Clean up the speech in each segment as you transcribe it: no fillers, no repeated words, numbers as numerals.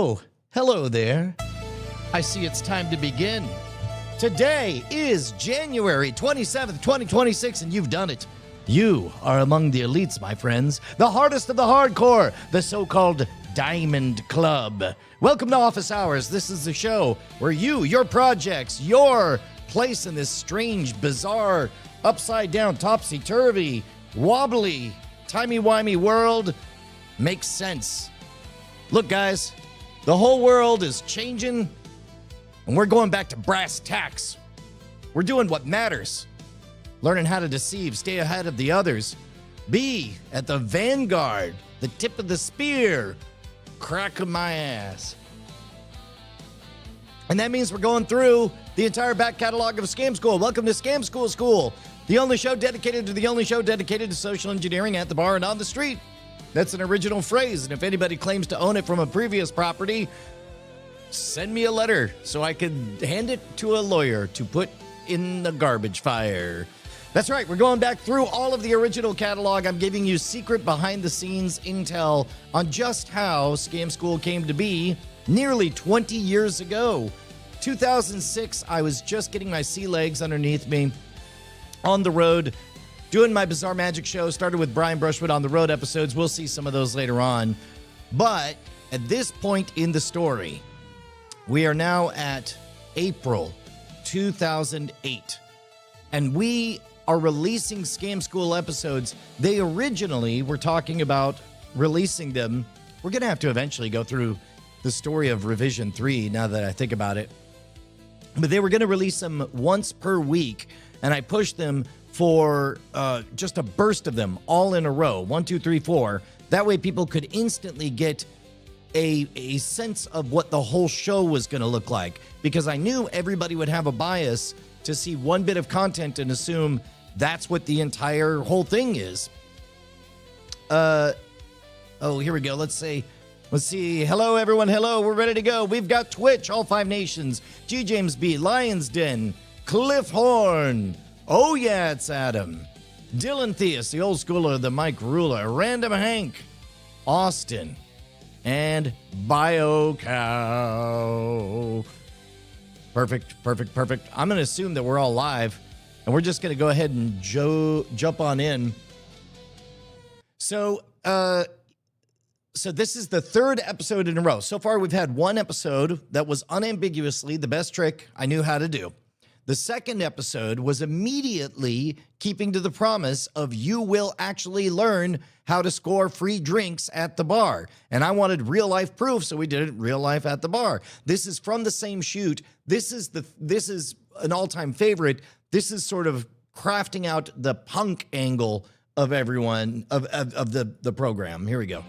Oh, hello there. I see it's time to begin. Today is January 27th, 2026, and you've done it. You are among the elites, my friends, the hardest of the hardcore, the so-called Diamond Club. Welcome to Office Hours. This is the show where you, your projects, your place in this strange, bizarre, upside-down, topsy-turvy, wobbly, timey-wimey world makes sense. Look, guys, the whole world is changing, and we're going back to brass tacks. We're doing what matters. Learning how to deceive, stay ahead of the others, be at the vanguard, the tip of the spear, crack of my ass. And that means we're going through the entire back catalog of Scam School. Welcome to Scam School, the only show dedicated to social engineering at the bar and on the street. That's an original phrase, and if anybody claims to own it from a previous property, send me a letter so I can hand it to a lawyer to put in the garbage fire. That's right, we're going back through all of the original catalog. I'm giving you secret behind-the-scenes intel on just how Scam School came to be nearly 20 years ago. 2006, I was just getting my sea legs underneath me on the road, doing my Bizarre Magic show. Started with Brian Brushwood on the road episodes. We'll see some of those later on. But at this point in the story, we are now at April 2008. And we are releasing Scam School episodes. They originally were talking about releasing them. We're going to have to eventually go through the story of Revision 3 now that I think about it. But they were going to release them once per week. And I pushed them for just a burst of them all in a row. 1, 2, 3, 4. That way people could instantly get a sense of what the whole show was going to look like. Because I knew everybody would have a bias to see one bit of content and assume that's what the entire whole thing is. Oh, here we go. Let's see. Hello, everyone. Hello. We're ready to go. We've got Twitch, All Five Nations, G. James B, Lion's Den, Cliff Horn. Oh, yeah, it's Adam. Dylan Theus, the old schooler, the Mike Ruler, Random Hank, Austin, and BioCow. Perfect. I'm going to assume that we're all live, and we're just going to go ahead and jump on in. So this is the third episode in a row. So far, we've had one episode that was unambiguously the best trick I knew how to do. The second episode was immediately keeping to the promise of you will actually learn how to score free drinks at the bar. And I wanted real life proof, so we did it real life at the bar. This is from the same shoot. This is an all-time favorite. This is sort of crafting out the punk angle of everyone of the program. Here we go.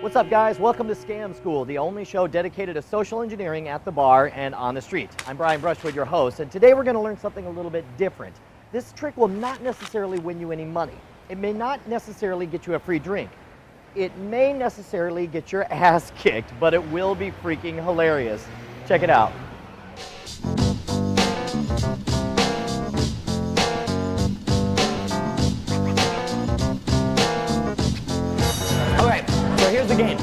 What's up, guys? Welcome to Scam School, the only show dedicated to social engineering at the bar and on the street. I'm Brian Brushwood, your host, and today we're going to learn something a little bit different. This trick will not necessarily win you any money. It may not necessarily get you a free drink. It may necessarily get your ass kicked, but it will be freaking hilarious. Check it out. So here's the game.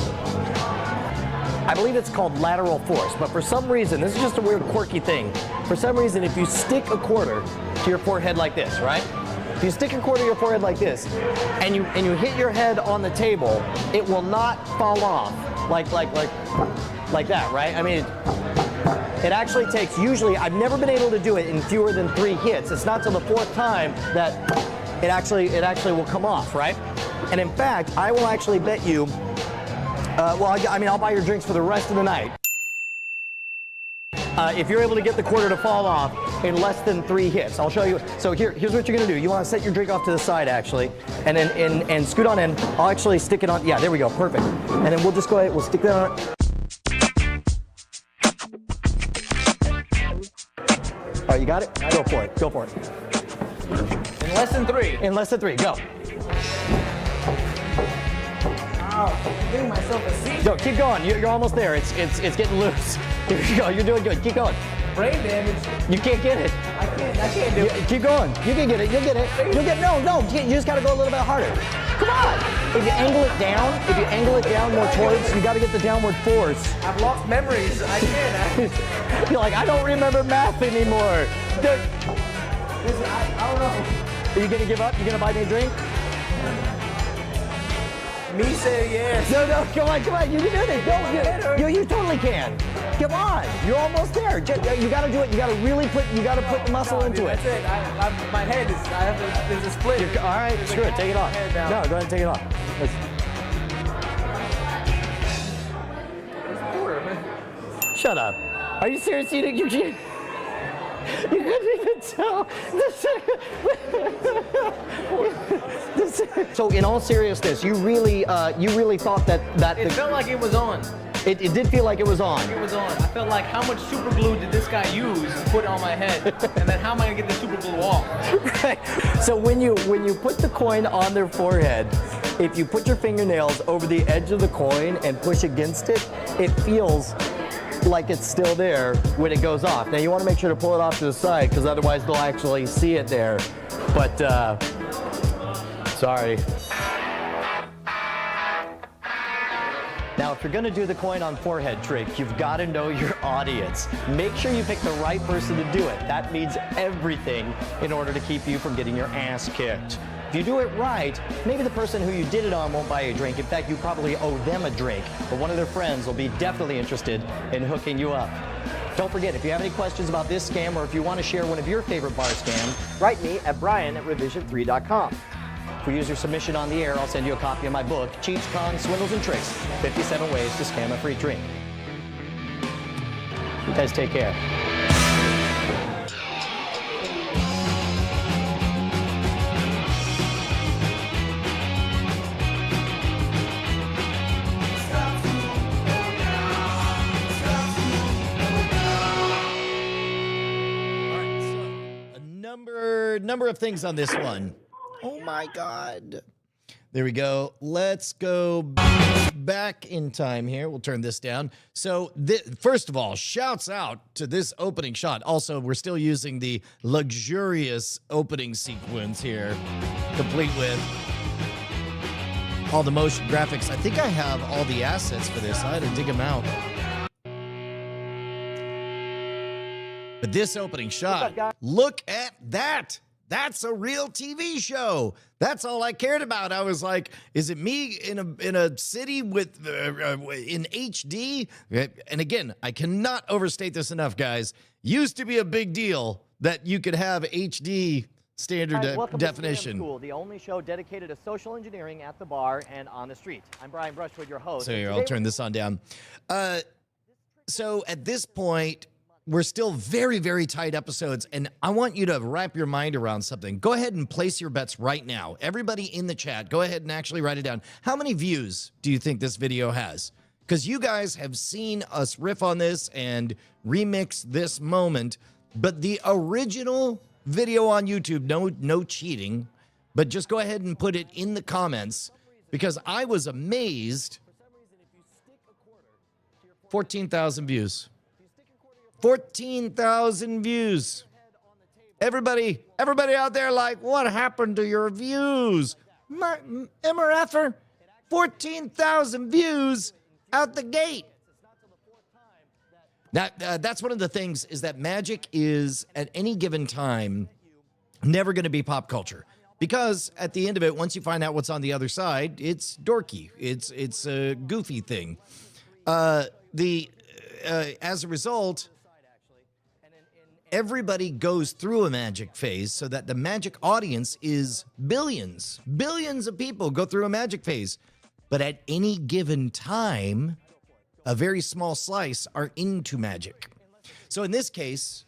I believe it's called lateral force, but for some reason, this is just a weird quirky thing. For some reason, if you stick a quarter to your forehead like this, right? If you stick a quarter to your forehead like this, and you hit your head on the table, it will not fall off like that, right? I mean, it actually takes, usually, I've never been able to do it in fewer than 3 hits. It's not till the 4th time that it actually will come off, right? And in fact, I will actually bet you, I'll buy your drinks for the rest of the night. If you're able to get the quarter to fall off in less than 3 hits, I'll show you. So here's what you're gonna do. You wanna set your drink off to the side, actually, and then and scoot on in. I'll actually stick it on, yeah, there we go, perfect. And then we'll just go ahead, we'll stick that on. All right, you got it? Go for it. In less than 3. In less than 3, go. I'm giving myself a seat. Go, keep going. You're almost there. It's getting loose. Here you go. You're doing good. Keep going. Brain damage. You can't get it. I can't do it. Keep going. You can get it. You'll get it. No. You just got to go a little bit harder. Come on. If you angle it down more towards, you got to get the downward force. I've lost memories. I can't. You're like, I don't remember math anymore. Listen, I don't know. Are you gonna give up? You gonna buy me a drink? Me say yes. No, come on. You can do this. No, you totally can. Come on, you're almost there. You gotta do it. You gotta really put the muscle into it. That's it. My head is, there's a split. All right, screw it. Take it off. No, go ahead and take it off. Shut up. Are you serious? You couldn't even tell. So, in all seriousness, you really thought that It felt like it was on. It did feel like it was on. It was on. I felt like, how much super glue did this guy use to put on my head? And then how am I gonna get the super glue off? Right. So when you put the coin on their forehead, if you put your fingernails over the edge of the coin and push against it, it feels like it's still there when it goes off. Now you want to make sure to pull it off to the side, because otherwise they'll actually see it there. But sorry. Now, if you're going to do the coin on forehead trick, you've got to know your audience. Make sure you pick the right person to do it. That means everything in order to keep you from getting your ass kicked. If you do it right, maybe the person who you did it on won't buy you a drink. In fact, you probably owe them a drink, but one of their friends will be definitely interested in hooking you up. Don't forget, if you have any questions about this scam, or if you want to share one of your favorite bar scams, write me at brian@revision3.com. If we use your submission on the air, I'll send you a copy of my book, Cheats, Cons, Swindles, and Tricks, 57 Ways to Scam a Free Drink. You guys take care. Number of things on this one. Oh my God. There we go. Let's go back in time here. We'll turn this down. So first of all, shouts out to this opening shot. Also, we're still using the luxurious opening sequence here, complete with all the motion graphics. I think I have all the assets for this. I had to dig them out. But this opening shot, look at that. That's a real TV show. That's all I cared about. I was like, is it me in a city with in HD? And again, I cannot overstate this enough, guys. Used to be a big deal that you could have HD standard definition. Welcome to Scam School, the only show dedicated to social engineering at the bar and on the street. I'm Brian Brushwood, your host. So here, I'll turn this on down. So at this point, we're still very, very tight episodes, and I want you to wrap your mind around something. Go ahead and place your bets right now. Everybody in the chat, go ahead and actually write it down. How many views do you think this video has? Because you guys have seen us riff on this and remix this moment, but the original video on YouTube, no cheating, but just go ahead and put it in the comments, because I was amazed. 14,000 views. 14,000 views. Everybody out there like, what happened to your views? MRFer, 14,000 views out the gate. Now, that's one of the things, is that Magic is, at any given time, never going to be pop culture. Because at the end of it, once you find out what's on the other side, it's dorky. It's a goofy thing. As a result, everybody goes through a Magic phase, so that the Magic audience is billions. Billions of people go through a Magic phase. But at any given time, a very small slice are into Magic. So in this case,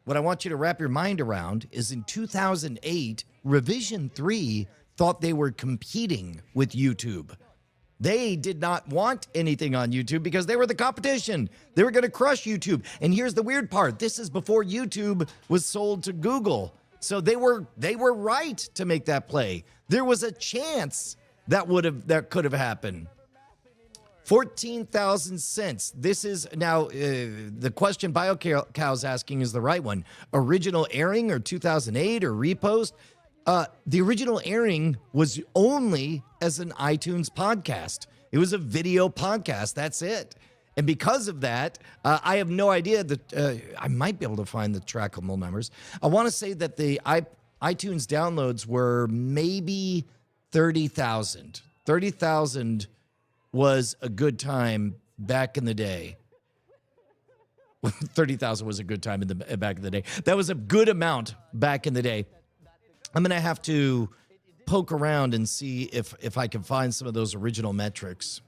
what I want you to wrap your mind around is in 2008, Revision 3 thought they were competing with YouTube. They did not want anything on YouTube because they were the competition. They were going to crush YouTube. And here's the weird part. This is before YouTube was sold to Google. So they were right to make that play. There was a chance that could have happened. 14,000 cents. This is now the question BioCow's asking is the right one. Original airing or 2008 or repost? The original airing was only as an iTunes podcast. It was a video podcast. That's it. And because of that, I have no idea that I might be able to find the trackable numbers. I want to say that the iTunes downloads were maybe 30,000. 30,000 was a good time back in the day. 30,000 was a good time back in the day. That was a good amount back in the day. I'm going to have to poke around and see if I can find some of those original metrics.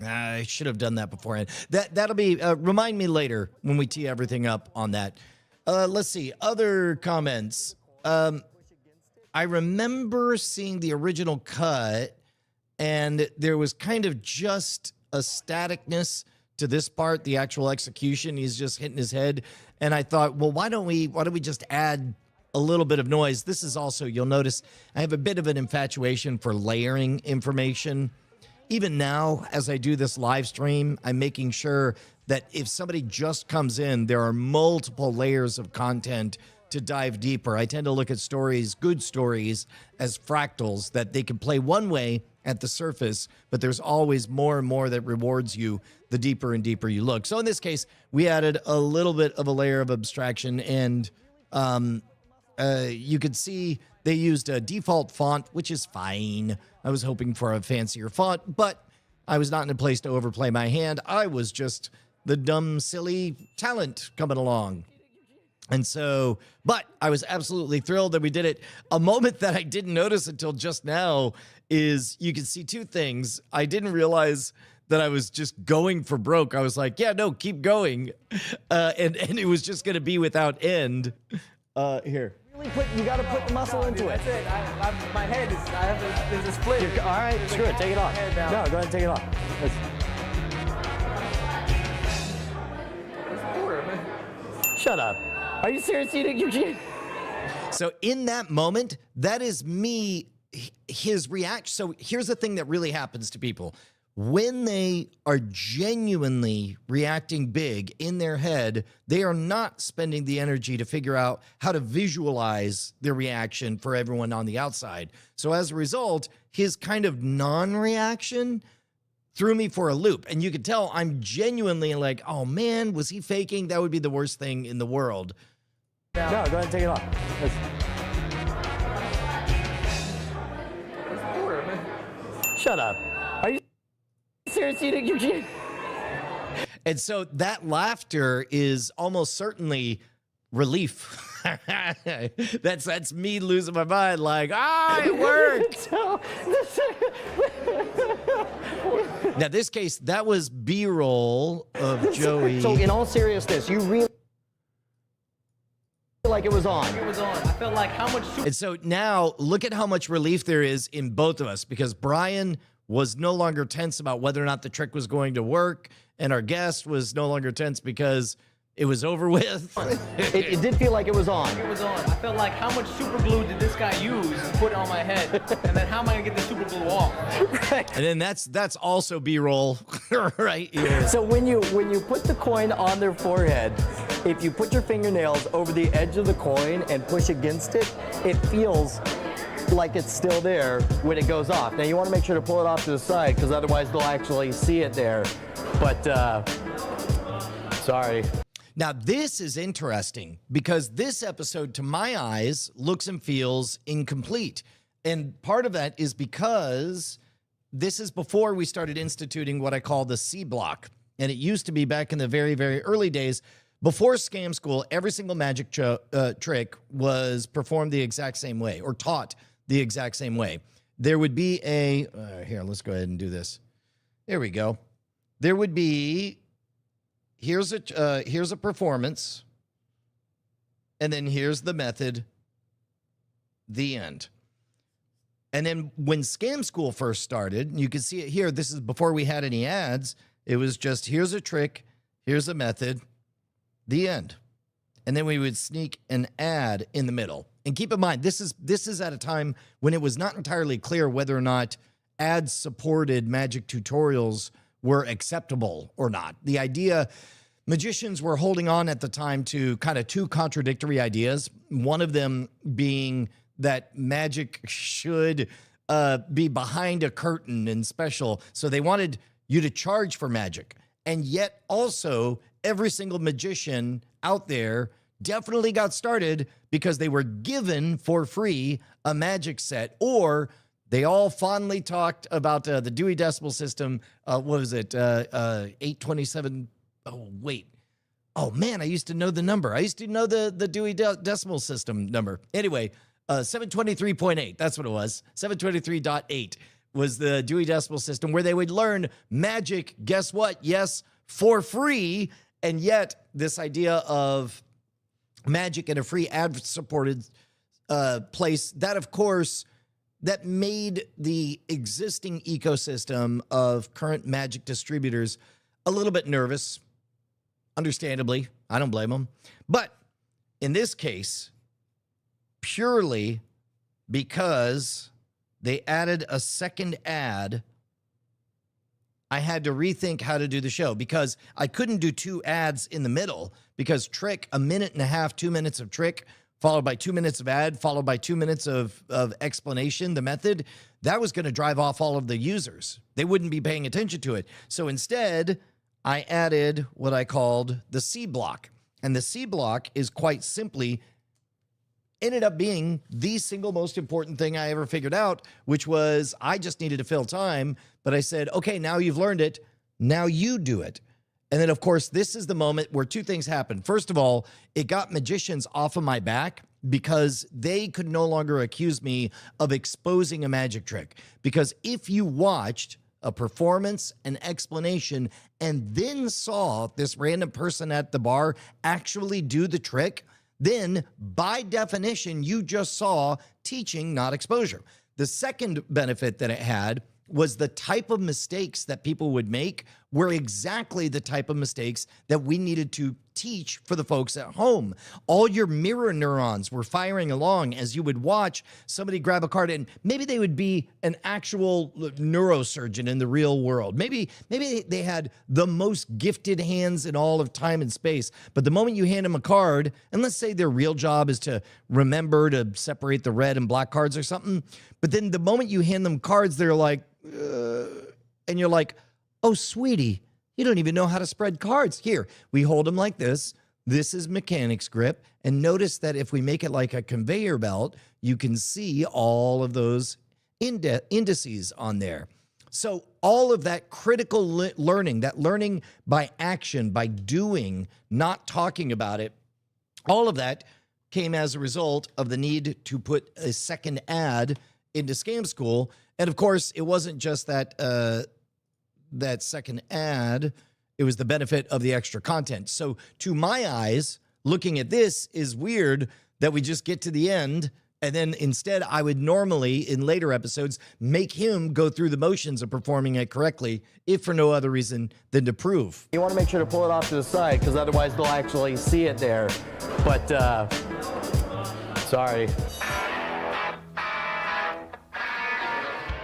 I should have done that beforehand. That'll be, remind me later when we tee everything up on that. Let's see, other comments. I remember seeing the original cut, and there was kind of just a staticness to this part, the actual execution. He's just hitting his head. And I thought, well, why don't we just add a little bit of noise? This is also, you'll notice, I have a bit of an infatuation for layering information. Even now, as I do this live stream, I'm making sure that if somebody just comes in, there are multiple layers of content to dive deeper. I tend to look at stories, good stories, as fractals that they can play one way at the surface, but there's always more and more that rewards you the deeper and deeper you look. So in this case, we added a little bit of a layer of abstraction, and you could see they used a default font, which is fine. I was hoping for a fancier font, but I was not in a place to overplay my hand. I was just the dumb, silly talent coming along. And so, but I was absolutely thrilled that we did it. A moment that I didn't notice until just now is you can see two things. I didn't realize that I was just going for broke. I was like, yeah, no, keep going. And it was just going to be without end. Here. You got to put the muscle into it. That's it. My head is, there's a split. All right, screw it, take it off. No, go ahead and take it off. Shut up. Are you serious, Eugene? So in that moment, that is me, his reaction. So here's the thing that really happens to people. When they are genuinely reacting big in their head, they are not spending the energy to figure out how to visualize their reaction for everyone on the outside. So as a result, his kind of non-reaction threw me for a loop. And you could tell I'm genuinely like, oh man, was he faking? That would be the worst thing in the world. No, go ahead and take it off. Shut up. Are you serious, Eugene? And so that laughter is almost certainly relief. That's me losing my mind, like, it worked. Now, this case, that was B-roll of Joey. So in all seriousness, you really feel like it was on. It was on. I felt like how much And so now look at how much relief there is in both of us, because Brian was no longer tense about whether or not the trick was going to work, and our guest was no longer tense because it was over with. It did feel like it was on. it was on. I felt like how much super glue did this guy use to put on my head? And then how am I gonna get the super glue off? Right. And then that's also B-roll right here. So when you put the coin on their forehead, if you put your fingernails over the edge of the coin and push against it, it feels like it's still there when it goes off. Now you want to make sure to pull it off to the side, because otherwise they'll actually see it there. But sorry. Now, this is interesting because this episode, to my eyes, looks and feels incomplete. And part of that is because this is before we started instituting what I call the C block. And it used to be back in the very, very early days, before Scam School, every single magic trick was performed the exact same way, or taught the exact same way. There would be a, here, let's go ahead and do this. There we go. There would be, here's a performance, and then here's the method, the end. And then when Scam School first started, you can see it here, this is before we had any ads, it was just, here's a trick, here's a method, the end. And then we would sneak an ad in the middle. And keep in mind, this is at a time when it was not entirely clear whether or not ad-supported magic tutorials were acceptable or not. The idea, magicians were holding on at the time to kind of two contradictory ideas. One of them being that magic should be behind a curtain and special. So they wanted you to charge for magic. And yet also every single magician out there definitely got started because they were given for free a magic set, or they all fondly talked about the Dewey Decimal System. What was it? 827. Oh, wait. Oh, man, I used to know the number. I used to know the Dewey Decimal System number. Anyway, 723.8. That's what it was. 723.8 was the Dewey Decimal System, where they would learn magic. Guess what? Yes, for free. And yet this idea of magic in a free ad-supported place, that, of course, that made the existing ecosystem of current magic distributors a little bit nervous. Understandably, I don't blame them. But in this case, purely because they added a second ad, I had to rethink how to do the show, because I couldn't do two ads in the middle, because trick, a minute and a half, 2 minutes of trick, followed by 2 minutes of ad, followed by 2 minutes of explanation, the method, that was going to drive off all of the users. They wouldn't be paying attention to it. So instead, I added what I called the C block. And the C block is quite simply ended up being the single most important thing I ever figured out, which was I just needed to fill time. But I said, okay, now you've learned it. Now you do it. And then, of course, this is the moment where two things happen. First of all, it got magicians off of my back, because they could no longer accuse me of exposing a magic trick. Because if you watched a performance, an explanation, and then saw this random person at the bar actually do the trick, then by definition, you just saw teaching, not exposure. The second benefit that it had was the type of mistakes that people would make were exactly the type of mistakes that we needed to teach for the folks at home. All your mirror neurons were firing along as you would watch somebody grab a card, and maybe they would be an actual neurosurgeon in the real world. Maybe they had the most gifted hands in all of time and space. But the moment you hand them a card, and let's say their real job is to remember to separate the red and black cards or something, but then the moment you hand them cards, they're like, and you're like, oh, sweetie, you don't even know how to spread cards. Here, we hold them like this. This is mechanics grip. And notice that if we make it like a conveyor belt, you can see all of those indices on there. So all of that critical learning, that learning by action, by doing, not talking about it, all of that came as a result of the need to put a second ad into Scam School. And of course, it wasn't just that that second ad, it was the benefit of the extra content. So to my eyes, looking at this is weird that we just get to the end, and then instead I would normally in later episodes make him go through the motions of performing it correctly, if for no other reason than to prove. You want to make sure to pull it off to the side, because otherwise they'll actually see it there. But sorry.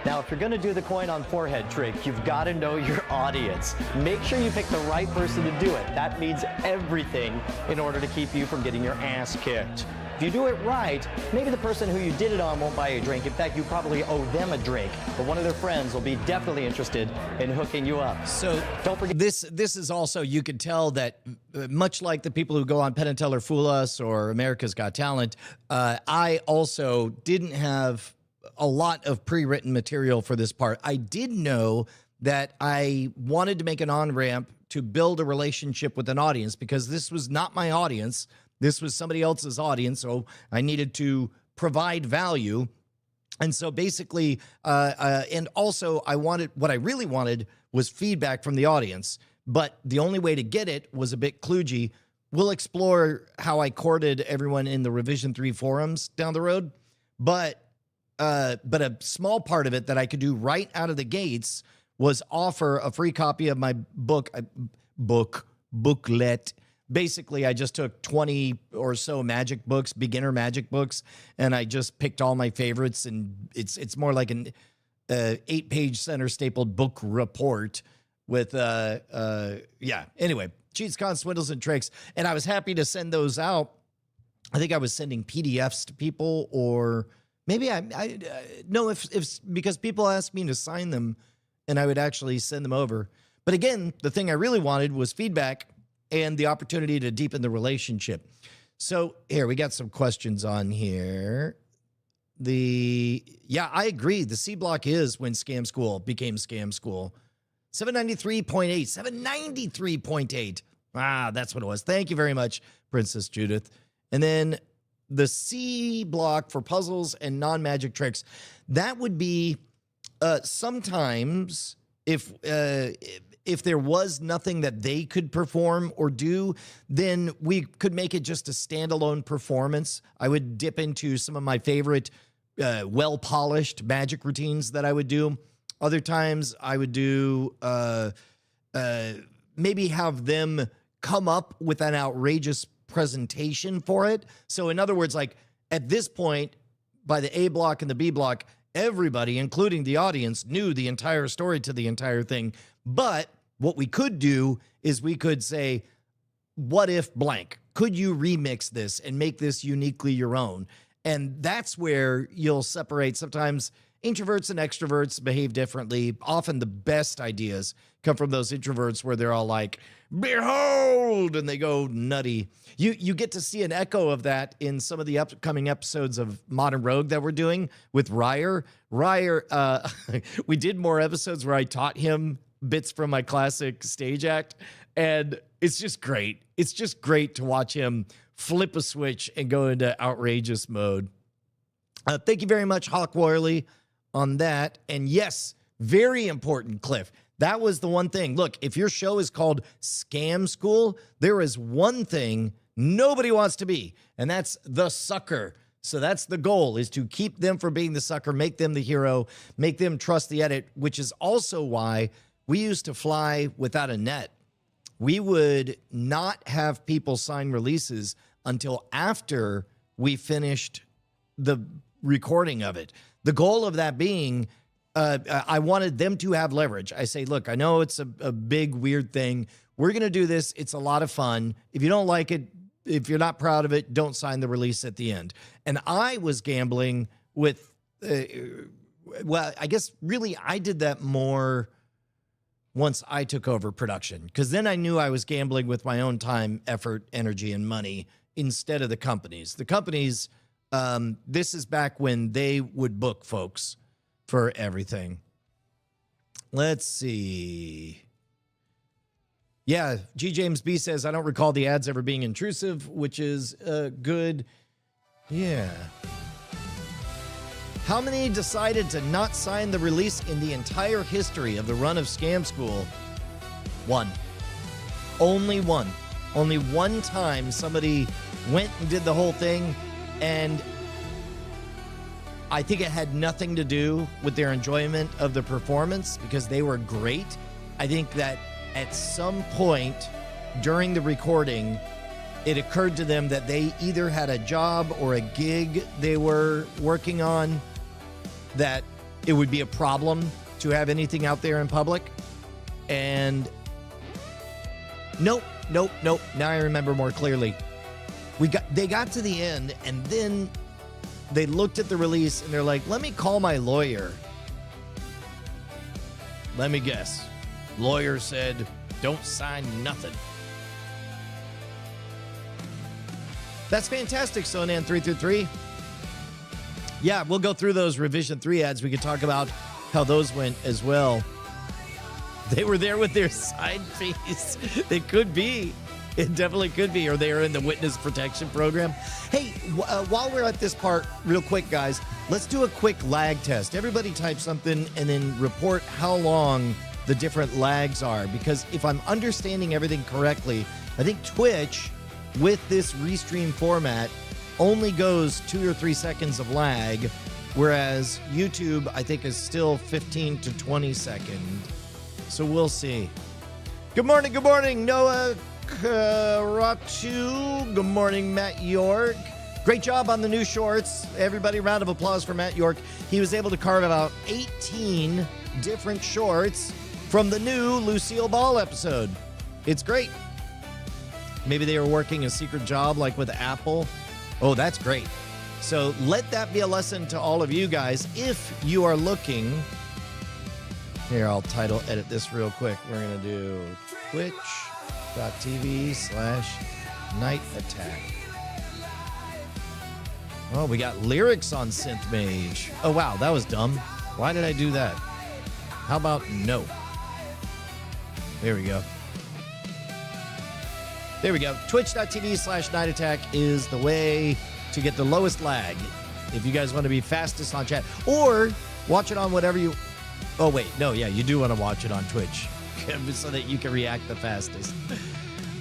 Now, if you're going to do the coin on forehead trick, you've got to know your audience. Make sure you pick the right person to do it. That means everything in order to keep you from getting your ass kicked. If you do it right, maybe the person who you did it on won't buy you a drink. In fact, you probably owe them a drink. But one of their friends will be definitely interested in hooking you up. So don't forget. This is also, you could tell that much like the people who go on Penn and Teller Fool Us or America's Got Talent, I also didn't have a lot of pre-written material for this part. I did know that I wanted to make an on-ramp to build a relationship with an audience, because this was not my audience. This was somebody else's audience, so I needed to provide value. And so basically, and also what I really wanted was feedback from the audience. But the only way to get it was a bit kludgy. We'll explore how I courted everyone in the Revision 3 forums down the road. But a small part of it that I could do right out of the gates was offer a free copy of my booklet. Basically, I just took 20 or so magic books, beginner magic books, and I just picked all my favorites. And it's more like 8-page center stapled book report with, anyway, cheats, cons, swindles, and tricks. And I was happy to send those out. I think I was sending PDFs to people, or maybe if because people asked me to sign them and I would actually send them over. But again, the thing I really wanted was feedback and the opportunity to deepen the relationship. So here, we got some questions on here. I agree. The C block is when Scam School became Scam School. 793.8, 793.8. That's what it was. Thank you very much, Princess Judith. And then the C block for puzzles and non-magic tricks, that would be sometimes if there was nothing that they could perform or do, then we could make it just a standalone performance. I would dip into some of my favorite well-polished magic routines that I would do. Other times I would do maybe have them come up with an outrageous presentation for it. So in other words, like at this point, by the A block and the B block, everybody, including the audience, knew the entire story to the entire thing. But what we could do is we could say, what if blank? Could you remix this and make this uniquely your own? And that's where you'll separate. Sometimes introverts and extroverts behave differently. Often the best ideas come from those introverts where they're all like, behold, and they go nutty. You get to see an echo of that in some of the upcoming episodes of Modern Rogue that we're doing with Ryer. We did more episodes where I taught him bits from my classic stage act, and it's just great. It's just great to watch him flip a switch and go into outrageous mode. Thank you very much, Hawk Worley, on that. And yes, very important, Cliff. That was the one thing. Look, if your show is called Scam School, there is one thing nobody wants to be, and that's the sucker. So that's the goal, is to keep them from being the sucker, make them the hero, make them trust the edit, which is also why we used to fly without a net. We would not have people sign releases until after we finished the recording of it. The goal of that being, I wanted them to have leverage. I say, look, I know it's a big, weird thing. We're going to do this. It's a lot of fun. If you don't like it, if you're not proud of it, don't sign the release at the end. And I was gambling with, I guess really I did that more once I took over production, because then I knew I was gambling with my own time, effort, energy, and money instead of the companies. The companies, this is back when they would book folks for everything. Let's see. Yeah, G. James B says, I don't recall the ads ever being intrusive, which is good. Yeah. How many decided to not sign the release in the entire history of the run of Scam School? One. Only one. Only one time somebody went and did the whole thing, and I think it had nothing to do with their enjoyment of the performance because they were great. I think that at some point during the recording, it occurred to them that they either had a job or a gig they were working on, that it would be a problem to have anything out there in public. And nope. Now I remember more clearly. They got to the end, and then they looked at the release and they're like, let me call my lawyer. Let me guess. Lawyer said, don't sign nothing. That's fantastic, Sonan333. Yeah, we'll go through those Revision 3 ads. We could talk about how those went as well. They were there with their side piece. It could be. It definitely could be. Or they are in the witness protection program. Hey, while we're at this part, real quick, guys, let's do a quick lag test. Everybody type something and then report how long the different lags are. Because if I'm understanding everything correctly, I think Twitch, with this restream format, only goes 2 or 3 seconds of lag, whereas YouTube, I think, is still 15 to 20 seconds. So we'll see. Good morning, Noah Karatu. Good morning, Matt York. Great job on the new shorts. Everybody, round of applause for Matt York. He was able to carve out 18 different shorts from the new Lucille Ball episode. It's great. Maybe they were working a secret job like with Apple. Oh, that's great. So let that be a lesson to all of you guys. If you are looking, here, I'll title edit this real quick. We're going to do twitch.tv/Night Attack. Oh, we got lyrics on Synth Mage. Oh, wow, that was dumb. Why did I do that? How about no? There we go. There we go. Twitch.tv/Night Attack is the way to get the lowest lag. If you guys want to be fastest on chat. Or watch it on whatever you... Oh, wait. No, yeah, you do want to watch it on Twitch so that you can react the fastest.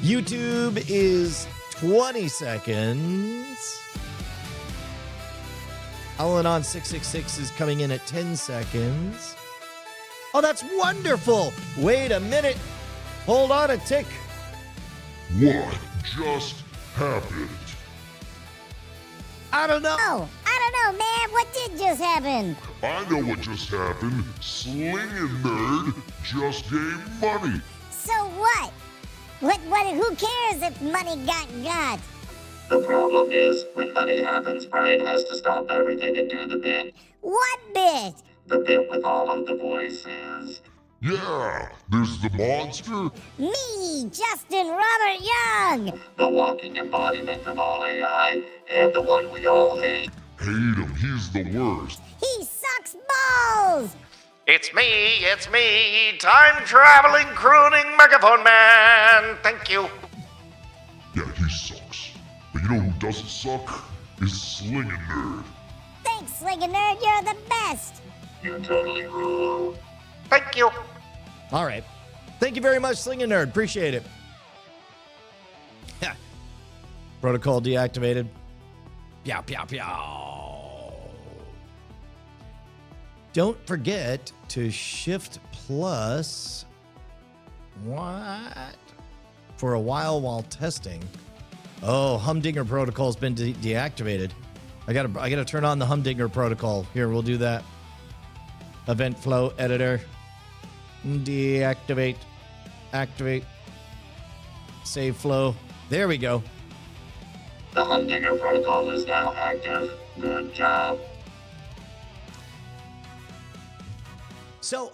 YouTube is 20 seconds. Alanon 666 is coming in at 10 seconds. Oh, that's wonderful. Wait a minute. Hold on a tick. What just happened? I don't know. Oh, I don't know, man. What did just happen? I know what just happened. Slinging Nerd just gave money. So what? Who cares if money got? The problem is, when money happens, Brian has to stop everything and do the bit. What bit? The bit with all of the voices. Yeah, there's the monster. Me, Justin Robert Young. The walking embodiment of all AI, and the one we all hate. Hate him, he's the worst. He sucks balls. It's me, time-traveling, crooning megaphone man. Thank you. Yeah, he sucks. But you know who doesn't suck? Is Slinging Nerd. Thanks, Slinging Nerd. You're the best. You totally rule. Thank you. All right. Thank you very much, Slinging Nerd. Appreciate it. Protocol deactivated. Pow, pow, pow. Don't forget to shift plus what? For a while testing. Oh, Humdinger protocol's been deactivated. I gotta turn on the Humdinger protocol. Here, we'll do that. Event flow editor. Deactivate. Activate. Save flow. There we go. The Humdinger protocol is now active. Good job. So,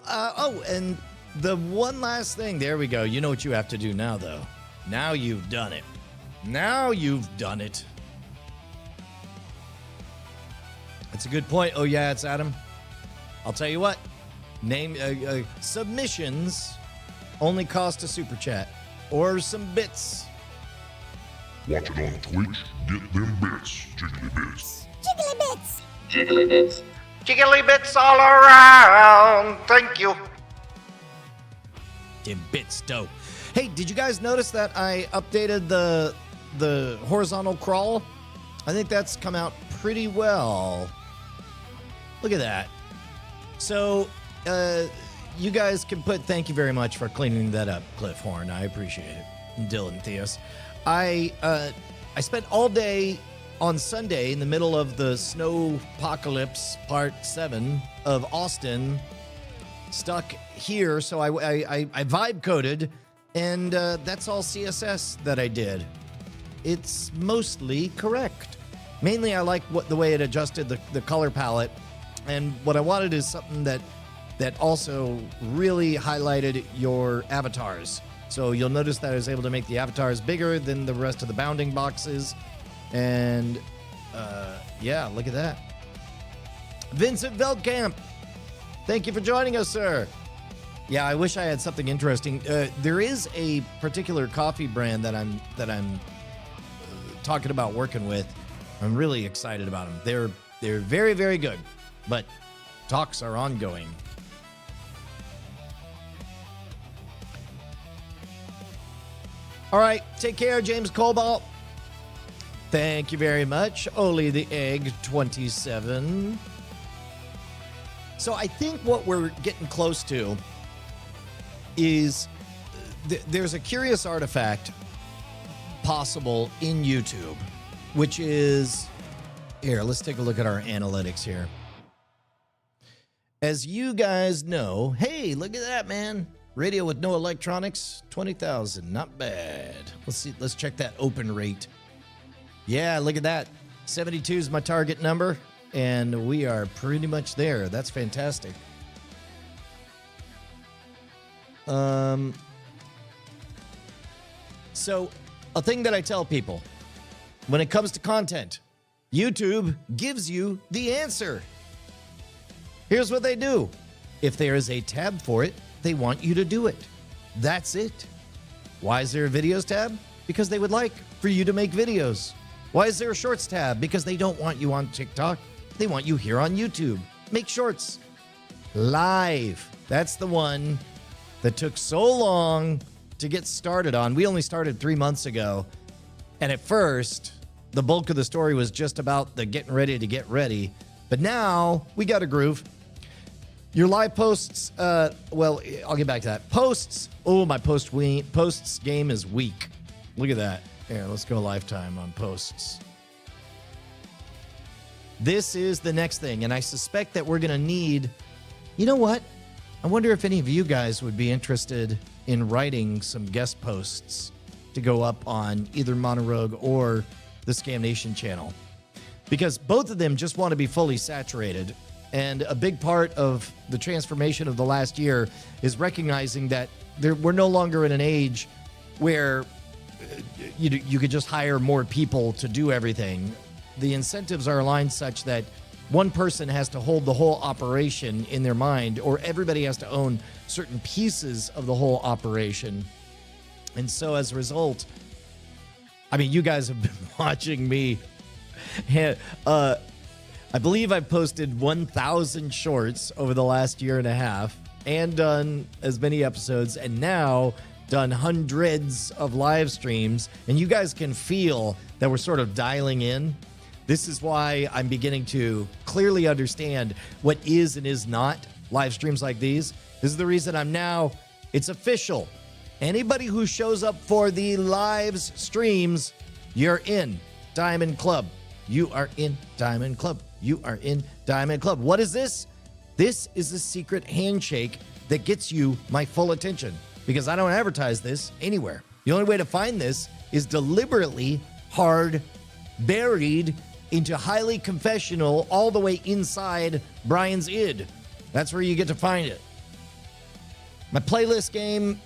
and the one last thing. There we go. You know what you have to do now, though. Now you've done it. Now you've done it. That's a good point. Oh, yeah, it's Adam. I'll tell you what. Name submissions only cost a super chat or some bits. Watch it on Twitch, get them bits, jiggly bits. Jiggly bits. Jiggly bits. Jiggly bits all around. Thank you. Dim bits, dope. Hey, did you guys notice that I updated the horizontal crawl? I think that's come out pretty well. Look at that. So, you guys can put thank you very much for cleaning that up, Cliff Horn. I appreciate it. And Dylan Theos. I spent all day on Sunday in the middle of the snow apocalypse part 7 of Austin, stuck here. So I vibe coded, and that's all CSS that I did. It's mostly correct. Mainly, I like the way it adjusted the color palette. And what I wanted is something that also really highlighted your avatars. So you'll notice that I was able to make the avatars bigger than the rest of the bounding boxes. And yeah, look at that. Vincent Veldkamp, thank you for joining us, sir. Yeah, I wish I had something interesting. There is a particular coffee brand that I'm talking about working with. I'm really excited about them. They're very, very good. But talks are ongoing. All right, take care, James Cobalt. Thank you very much. Oli the Egg 27. So I think what we're getting close to is there's a curious artifact possible in YouTube, which is Here, let's take a look at our analytics here. As you guys know, hey, look at that, man. Radio with no electronics, 20,000. Not bad. Let's see. Let's check that open rate. Yeah, look at that. 72 is my target number, and we are pretty much there. That's fantastic. So, a thing that I tell people, when it comes to content, YouTube gives you the answer. Here's what they do. If there is a tab for it, they want you to do it. That's it. Why is there a videos tab? Because they would like for you to make videos. Why is there a shorts tab? Because they don't want you on TikTok. They want you here on YouTube. Make shorts. Live. That's the one that took so long to get started on. We only started 3 months ago. And at first, the bulk of the story was just about the getting ready to get ready. But now we got a groove. Your live posts, well, I'll get back to that. Posts, oh, my posts game is weak. Look at that. Here, let's go lifetime on posts. This is the next thing, and I suspect that we're going to need, you know what? I wonder if any of you guys would be interested in writing some guest posts to go up on either Monologue or the Scam Nation channel. Because both of them just want to be fully saturated. And a big part of the transformation of the last year is recognizing that we're no longer in an age where you could just hire more people to do everything. The incentives are aligned such that one person has to hold the whole operation in their mind, or everybody has to own certain pieces of the whole operation. And so as a result, I mean, you guys have been watching me. I believe I've posted 1,000 shorts over the last year and a half and done as many episodes, and now done hundreds of live streams. And you guys can feel that we're sort of dialing in. This is why I'm beginning to clearly understand what is and is not live streams like these. This is the reason it's official. Anybody who shows up for the live streams, you're in Diamond Club. You are in Diamond Club. You are in Diamond Club. What is this? This is a secret handshake that gets you my full attention, because I don't advertise this anywhere. The only way to find this is deliberately hard buried into highly confessional all the way inside Brian's id. That's where you get to find it. My playlist game,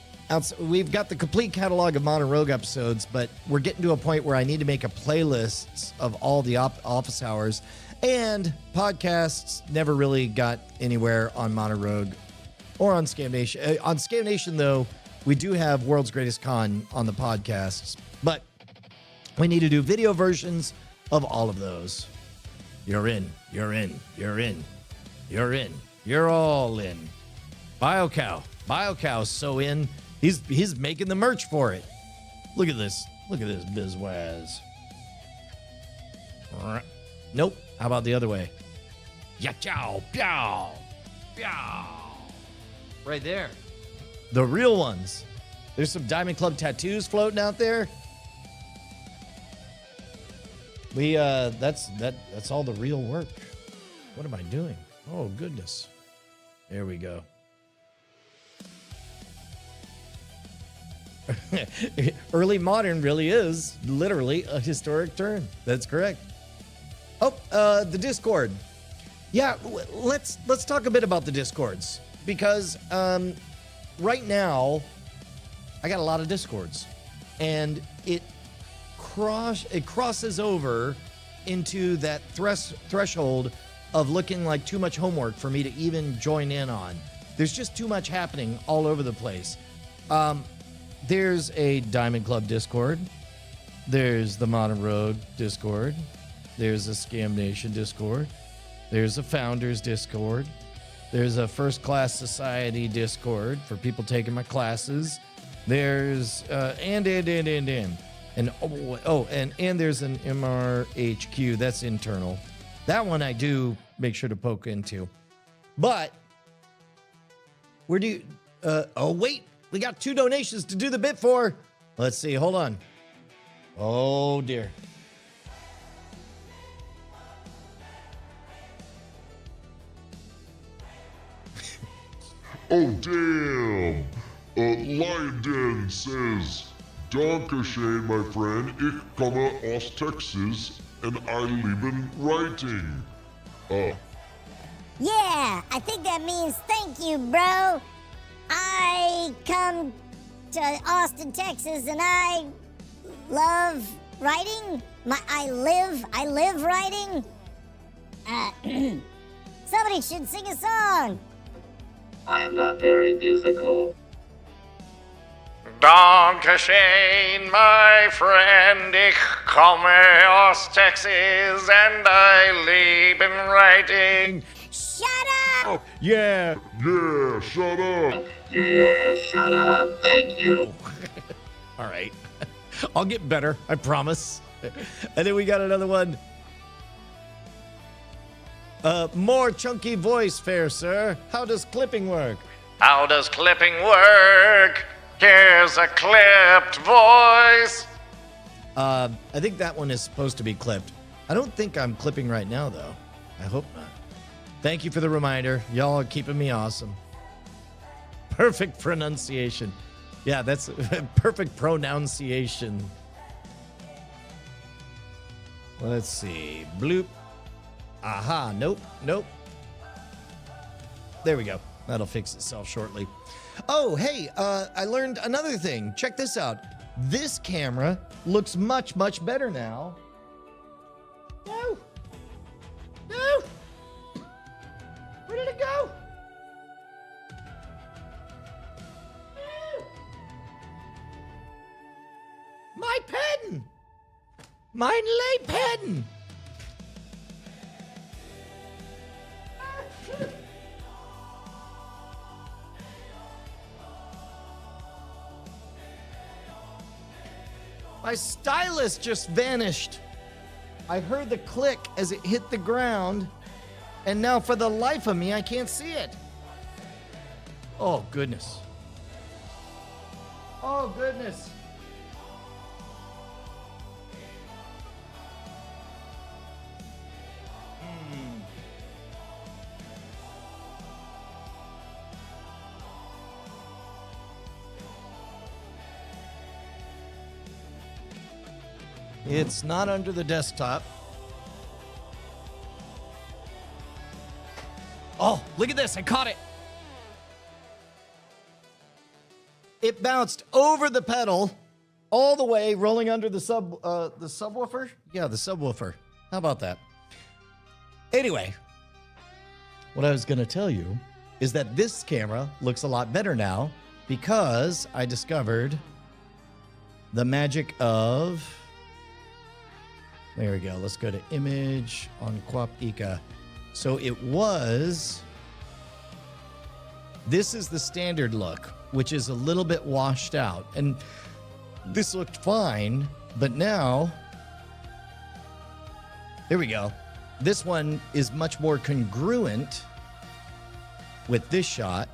we've got the complete catalog of Modern Rogue episodes, but we're getting to a point where I need to make a playlist of all the office hours. And podcasts never really got anywhere on Mono Rogue or on Scam Nation. On Scam Nation, though, we do have World's Greatest Con on the podcasts. But we need to do video versions of all of those. You're in. You're in. You're in. You're in. You're all in. BioCow. BioCow's so in. He's making the merch for it. Look at this. Look at this bizwaz. Nope. How about the other way? Ya chow, pow, pow. Right there. The real ones. There's some Diamond Club tattoos floating out there. That's all the real work. What am I doing? Oh goodness. There we go. Early modern really is literally a historic term. That's correct. Oh, the Discord. Yeah, let's talk a bit about the Discords, because right now I got a lot of Discords, and it crosses over into that threshold of looking like too much homework for me to even join in on. There's just too much happening all over the place. There's a Diamond Club Discord. There's the Modern Rogue Discord. There's a Scam Nation Discord. There's a Founders Discord. There's a First Class Society Discord for people taking my classes. There's and there's an MRHQ that's internal. That one I do make sure to poke into. But where do you? Oh wait, we got 2 donations to do the bit for. Let's see. Hold on. Oh dear. Oh, damn. Lion says, Dankeschön, my friend. Ich komme aus Texas and I lieben writing. Yeah, I think that means thank you, bro. I come to Austin, Texas, and I love writing. I live writing. Somebody should sing a song. I am not very musical. Dankeschön, my friend. Ich komme aus Texas and I liebe writing. Shut up! Oh, yeah. Yeah, shut up. Yeah, shut up. Thank you. All right. I'll get better, I promise. And then we got another one. More chunky voice, fair sir. How does clipping work? How does clipping work? Here's a clipped voice. I think that one is supposed to be clipped. I don't think I'm clipping right now, though. I hope not. Thank you for the reminder. Y'all are keeping me awesome. Perfect pronunciation. Yeah, that's perfect pronunciation. Let's see. Bloop. Aha. Nope. Nope. There we go. That'll fix itself shortly. Oh, hey, I learned another thing. Check this out. This camera looks much, much better now. No. No. Where did it go? No. My pen. Mine lay pen. My stylus just vanished. I heard the click as it hit the ground, and now for the life of me, I can't see it. Oh, goodness. Oh, goodness. It's not under the desktop. Oh, look at this. I caught it. It bounced over the pedal all the way, rolling under the subwoofer. Yeah, the subwoofer. How about that? Anyway, what I was going to tell you is that this camera looks a lot better now because I discovered the magic of... There we go. Let's go to image on Quap Ika. So it was... This is the standard look, which is a little bit washed out. And this looked fine, but now... There we go. This one is much more congruent with this shot.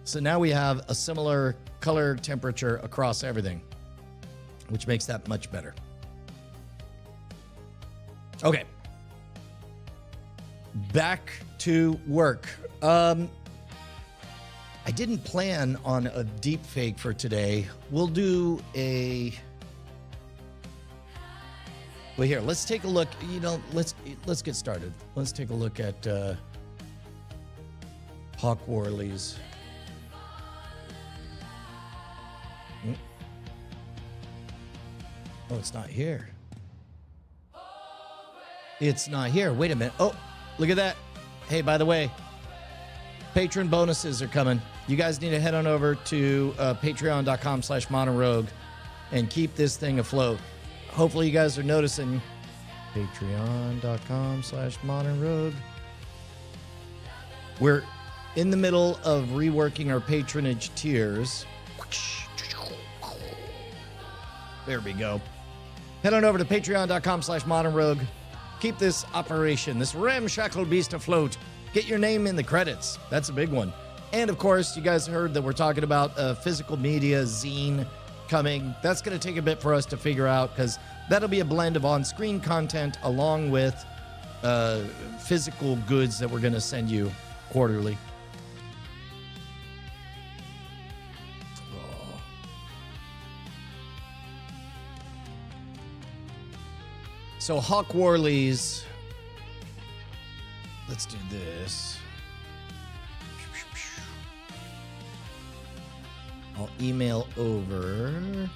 So now we have a similar color temperature across everything, which makes that much better. Okay. Back to work. I didn't plan on a deep fake for today. We'll do a... Well, here, let's take a look. You know, let's get started. Let's take a look at Hawk Worley's. Oh, it's not here. It's not here. Wait a minute. Oh, look at that. Hey, by the way, patron bonuses are coming. You guys need to head on over to patreon.com/monorouge and keep this thing afloat. Hopefully you guys are noticing. Patreon.com/monorouge. We're in the middle of reworking our patronage tiers. There we go. Head on over to patreon.com/monorouge. Keep this operation, this ramshackle beast afloat. Get your name in the credits. That's a big one. And of course, you guys heard that we're talking about a physical media zine coming. That's going to take a bit for us to figure out because that'll be a blend of on-screen content along with physical goods that we're going to send you quarterly. So Hawk Worley's. Let's do this. I'll email over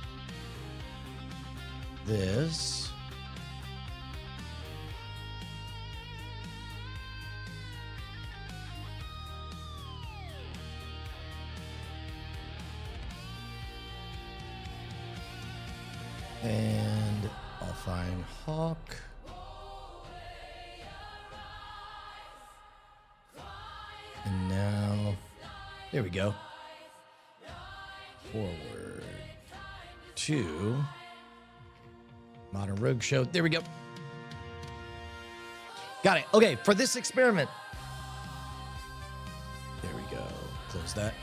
this. And I'll find Hawk. And now, there we go. Forward to Modern Rogue Show. There we go. Got it. Okay, for this experiment. There we go. Close that.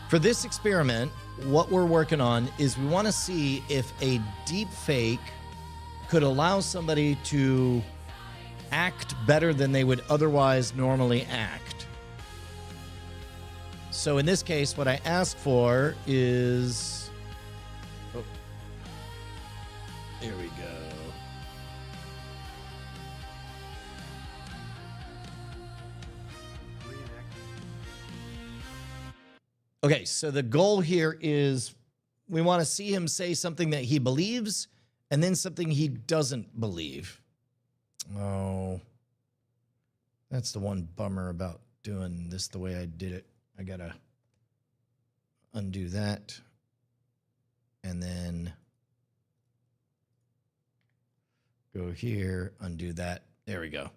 For this experiment, what we're working on is we want to see if a deep fake could allow somebody to act better than they would otherwise normally act. So in this case, what I asked for is... Oh, there we go. Okay, so the goal here is we want to see him say something that he believes and then something he doesn't believe. Oh, that's the one bummer about doing this the way I did it. I got to undo that and then go here, undo that. There we go.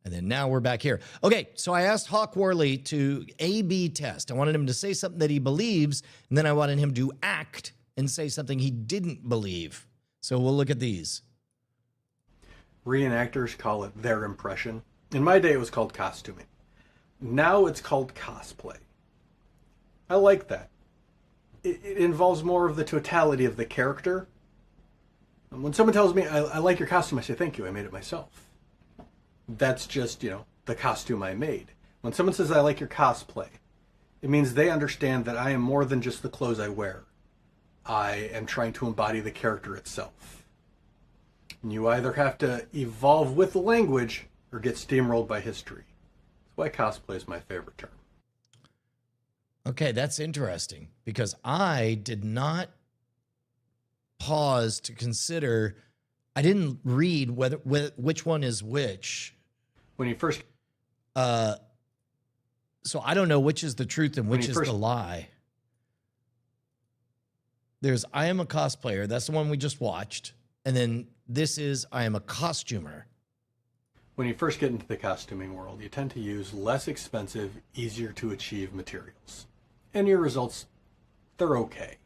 And then now we're back here. Okay, so I asked Hawk Worley to A/B test. I wanted him to say something that he believes, and then I wanted him to act and say something he didn't believe. So we'll look at these. Reenactors call it their impression. In my day, it was called costuming. Now it's called cosplay. I like that. It involves more of the totality of the character. And when someone tells me, I like your costume, I say, thank you, I made it myself. That's just, the costume I made. When someone says, I like your cosplay, it means they understand that I am more than just the clothes I wear. I am trying to embody the character itself. And you either have to evolve with the language or get steamrolled by history. That's why cosplay is my favorite term. Okay, that's interesting because I did not pause to consider. I didn't read which one is which. When you first... So I don't know which is the truth and which is the lie. There's I am a cosplayer. That's the one we just watched. And then this is I am a costumer. When you first get into the costuming world, you tend to use less expensive, easier to achieve materials. And your results, they're okay.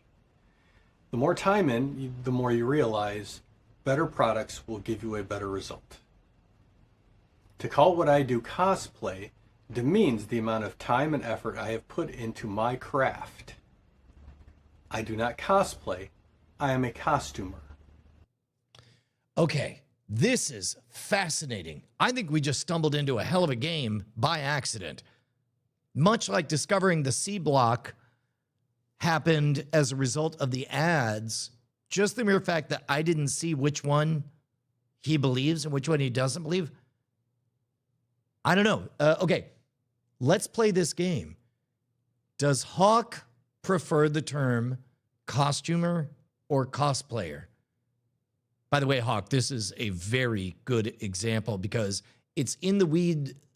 The more time in, the more you realize better products will give you a better result. To call what I do cosplay demeans the amount of time and effort I have put into my craft. I do not cosplay, I am a costumer. Okay, this is fascinating. I think we just stumbled into a hell of a game by accident. Much like discovering the C block happened as a result of the ads, just the mere fact that I didn't see which one he believes and which one he doesn't believe. I don't know. Okay, let's play this game. Does Hawk prefer the term costumer or cosplayer? By the way, Hawk, this is a very good example because it's in the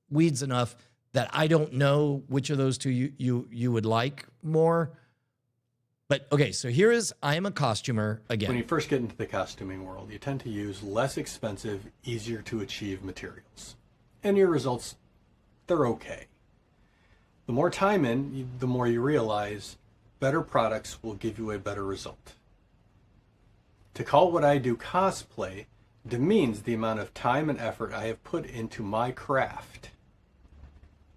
weeds enough that I don't know which of those two you would like more. But okay, so here is I am a costumer again. When you first get into the costuming world, you tend to use less expensive, easier to achieve materials. And your results, they're okay. The more time in, the more you realize better products will give you a better result. To call what I do cosplay demeans the amount of time and effort I have put into my craft.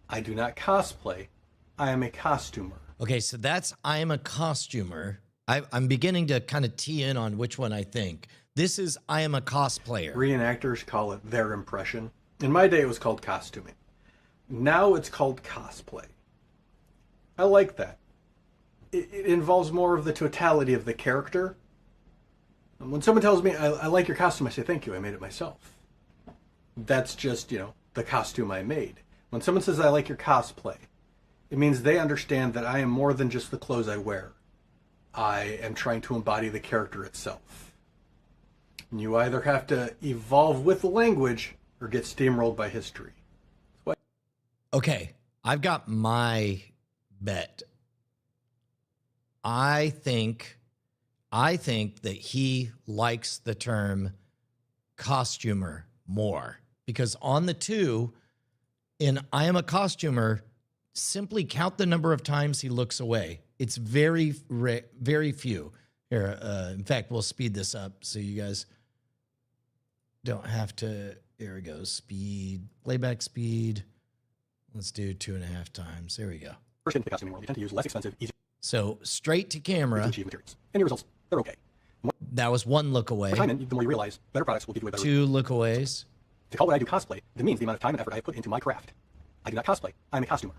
I do not cosplay, I am a costumer. Okay, so that's I am a costumer. I'm beginning to kind of tee in on which one I think. This is I am a cosplayer. Reenactors call it their impression. In my day, it was called costuming. Now it's called cosplay. I like that. It involves more of the totality of the character. When someone tells me, I like your costume, I say, thank you, I made it myself. That's just, the costume I made. When someone says, I like your cosplay, it means they understand that I am more than just the clothes I wear. I am trying to embody the character itself. And you either have to evolve with the language or get steamrolled by history. Okay, I've got my bet. I think that he likes the term costumer more, because on the 2 in I am a costumer, simply count the number of times he looks away. It's very few. Here, in fact, we'll speed this up so you guys don't have to. Here we go. Speed, playback speed. Let's do 2.5 times. There we go. First in the costuming world, you tend to use less expensive, easier So straight to camera. to achieve materials. And your results, they're okay. That was 1 look away. The more time in, the more you realize better products will give you a better 2 look aways. To call what I do cosplay, that means the amount of time and effort I put into my craft. I do not cosplay. I'm a costumer.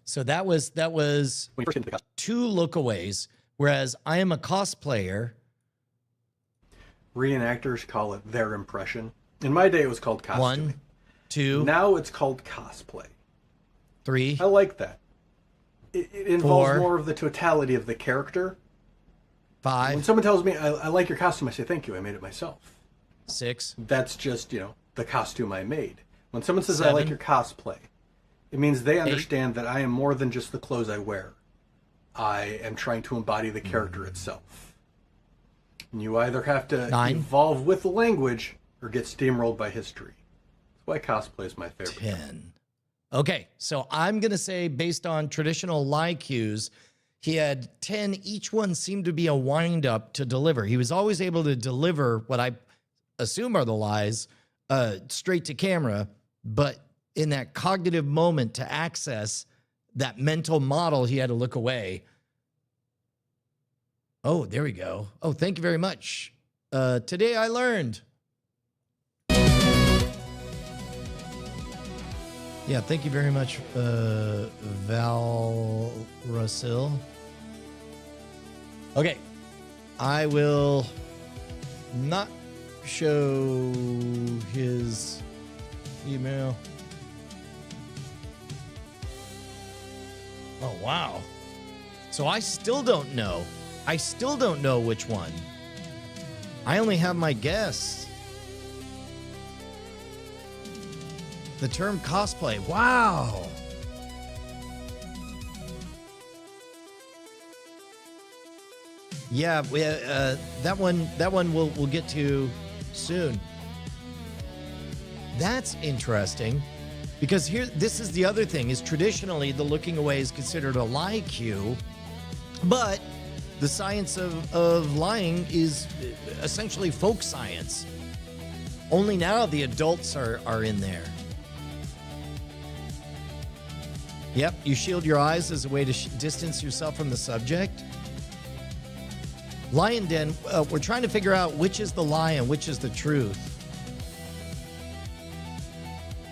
So that was When you first get into the costume, 2 look aways, whereas I am a cosplayer. reenactors call it their impression. In my day, it was called costuming. 1, 2, Now it's called cosplay. 3, I like that. It involves 4, more of the totality of the character. When 5, someone tells me, I like your costume, I say, thank you, I made it myself. 6, That's just, the costume I made. When someone says, I like 7, your cosplay, it means they understand that I am more than just the clothes I wear. I am trying to embody the character itself. And you either have to 9, evolve with the language or get steamrolled by history. That's why cosplay is my favorite. 10. Okay, so I'm going to say, based on traditional lie cues, he had 10. Each one seemed to be a wind-up to deliver. He was always able to deliver what I assume are the lies straight to camera, but in that cognitive moment to access that mental model, he had to look away. Oh, there we go. Oh, thank you very much. Today I learned. Yeah, thank you very much, Val Russell. Okay, I will not show his email. Oh, wow. So I still don't know. I still don't know which one. I only have my guess. The term cosplay. Wow. Yeah, that one we'll get to soon. That's interesting, because this is the other thing, is traditionally the looking away is considered a lie cue, but the science of lying is essentially folk science. Only now the adults are in there. Yep, you shield your eyes as a way to distance yourself from the subject. Lion Den, we're trying to figure out which is the lie and which is the truth.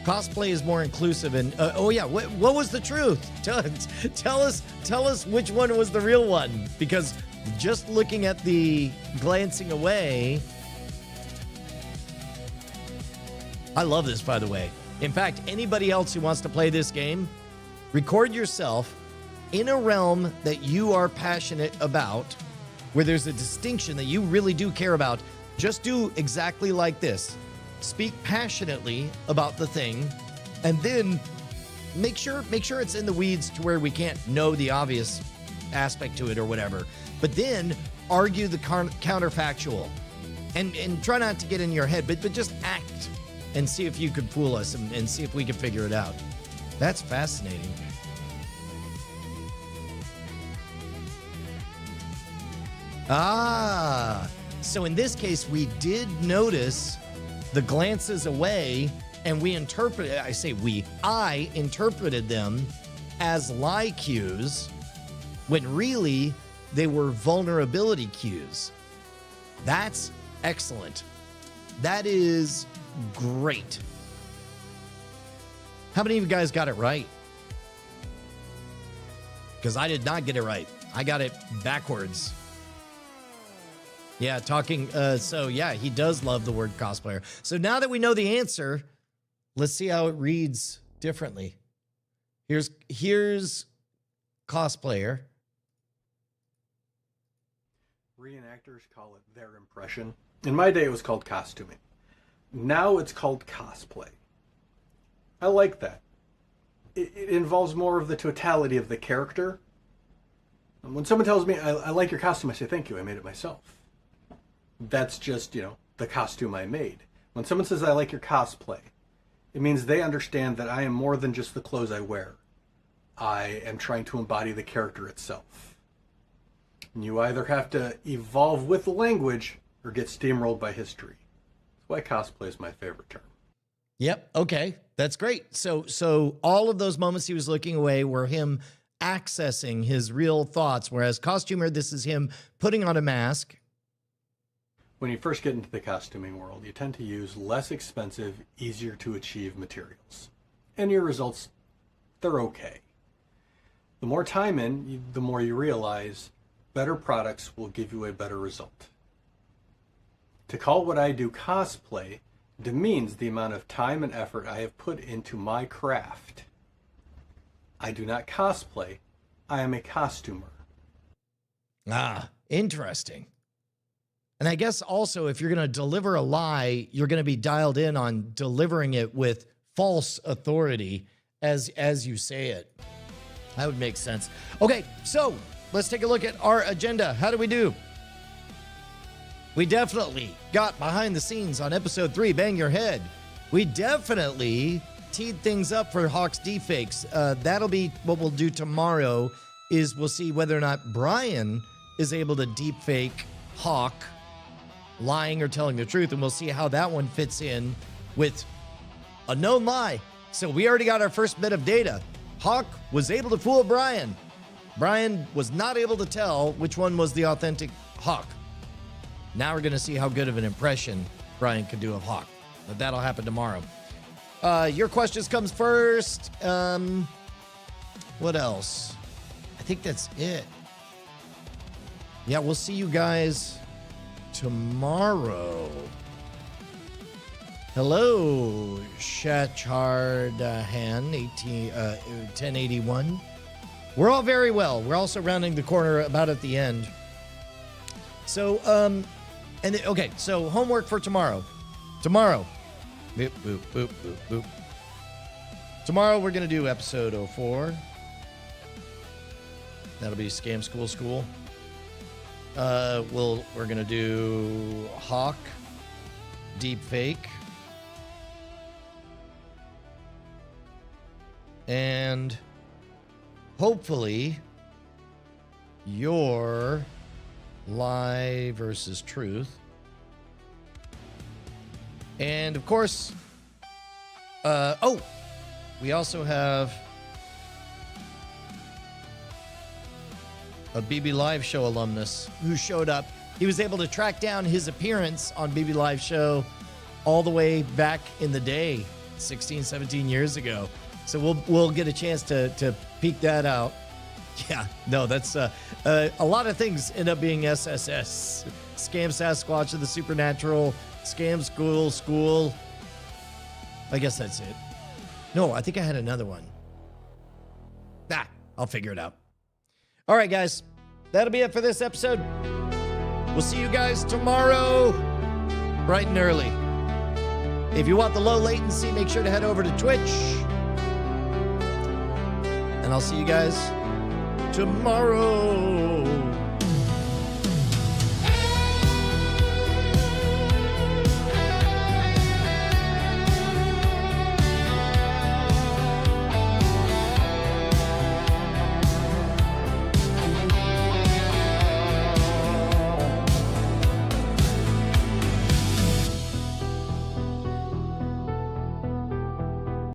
Cosplay is more inclusive, and oh yeah, what was the truth? Tell us which one was the real one, because just looking at the glancing away. I love this, by the way. In fact, anybody else who wants to play this game, record yourself in a realm that you are passionate about, where there's a distinction that you really do care about. Just do exactly like this. Speak passionately about the thing, and then make sure it's in the weeds to where we can't know the obvious aspect to it or whatever. But then argue the counterfactual, and try not to get in your head, but just act and see if you could fool us and see if we can figure it out. That's fascinating. Ah, so in this case, we did notice the glances away, and I interpreted them as lie cues, when really they were vulnerability cues. That's excellent. That is great. How many of you guys got it right? Because I did not get it right. I got it backwards. Yeah, talking. So, yeah, he does love the word cosplayer. So now that we know the answer, let's see how it reads differently. Here's cosplayer. Reenactors call it their impression. In my day, it was called costuming. Now it's called cosplay. I like that. It involves more of the totality of the character. And when someone tells me, I like your costume, I say, thank you, I made it myself. That's just, the costume I made. When someone says, I like your cosplay, it means they understand that I am more than just the clothes I wear. I am trying to embody the character itself. And you either have to evolve with the language or get steamrolled by history. That's why cosplay is my favorite term. Yep. Okay. That's great. So all of those moments he was looking away were him accessing his real thoughts, whereas costumer, this is him putting on a mask. When you first get into the costuming world, you tend to use less expensive, easier to achieve materials. And your results, they're okay. The more time in, the more you realize better products will give you a better result. To call what I do cosplay demeans the amount of time and effort I have put into my craft. I do not cosplay, I am a costumer. Ah, interesting. And I guess also if you're going to deliver a lie, you're going to be dialed in on delivering it with false authority as you say it. That would make sense. Okay, so let's take a look at our agenda. How do we do? We definitely got behind the scenes on episode 3, Bang Your Head. We definitely teed things up for Hawk's deepfakes. That'll be what we'll do tomorrow, is we'll see whether or not Brian is able to deepfake Hawk lying or telling the truth, and we'll see how that one fits in with a known lie. So we already got our first bit of data. Hawk was able to fool Brian. Brian was not able to tell which one was the authentic Hawk. Now we're going to see how good of an impression Brian can do of Hawk. But that'll happen tomorrow. Your questions comes first. What else? I think that's it. Yeah, we'll see you guys tomorrow. Hello, Shachardhan 1081. We're all very well. We're also rounding the corner about at the end. So, okay, so homework for tomorrow. Tomorrow. Boop, boop, boop, boop, boop. Tomorrow we're going to do episode 04. That'll be Scam School. We're going to do Hawk, Deepfake, and hopefully your lie versus truth. And of course, we also have a BB Live Show alumnus who showed up. He was able to track down his appearance on BB Live Show all the way back in the day, 16, 17 years ago. So we'll get a chance to peek that out. Yeah, no, that's a lot of things end up being SSS. Scam Sasquatch of the Supernatural, Scam School. I guess that's it. No, I think I had another one. I'll figure it out. All right, guys, that'll be it for this episode. We'll see you guys tomorrow, bright and early. If you want the low latency, make sure to head over to Twitch. And I'll see you guys tomorrow.